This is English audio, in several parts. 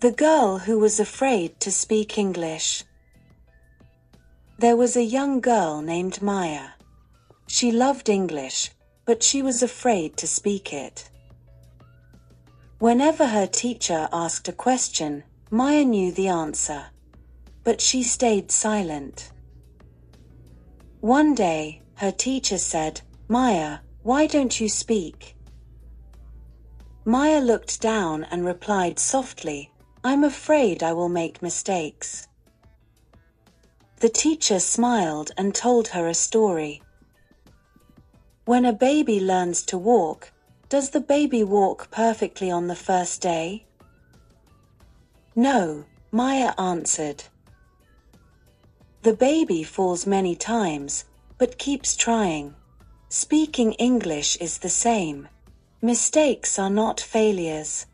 The girl who was afraid to speak English. There was a young girl named Maya. She loved English, but she was afraid to speak it. Whenever her teacher asked a question, Maya knew the answer, but she stayed silent. One day, her teacher said, "Maya, why don't you speak?" Maya looked down and replied softly, "I'm afraid I will make mistakes." The teacher smiled and told her a story. When a baby learns to walk, does the baby walk perfectly on the first day? No, Maya answered. The baby falls many times, but keeps trying. Speaking English is the same. Mistakes are not failures.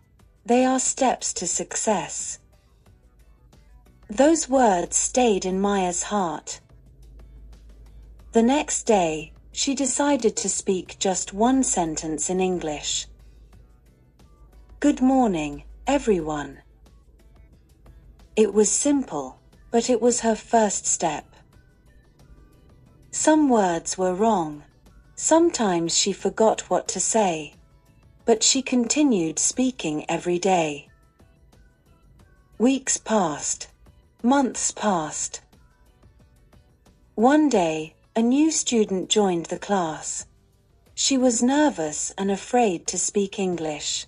They are steps to success. Those words stayed in Maya's heart. The next day, she decided to speak just one sentence in English. "Good morning, everyone." It was simple, but it was her first step. Some words were wrong. Sometimes she forgot what to say. But she continued speaking every day. Weeks passed. Months passed. One day, a new student joined the class. She was nervous and afraid to speak English.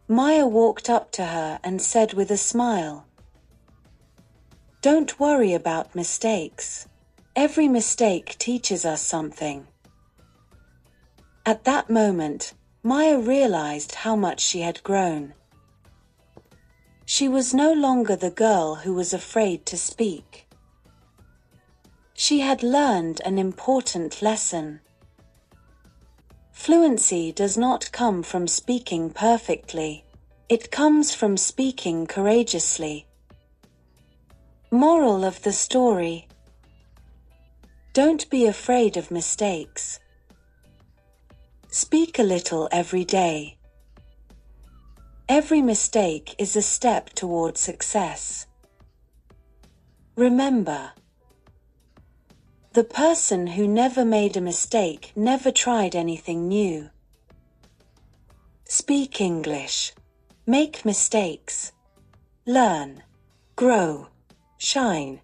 Maya walked up to her and said with a smile, "Don't worry about mistakes. Every mistake teaches us something." At that moment, Maya realized how much she had grown. She was no longer the girl who was afraid to speak. She had learned an important lesson. Fluency does not come from speaking perfectly. It comes from speaking courageously. Moral of the story: don't be afraid of mistakes. Speak a little every day. Every mistake is a step toward success. Remember, the person who never made a mistake never tried anything new. Speak English. Make mistakes. Learn. Grow. Shine.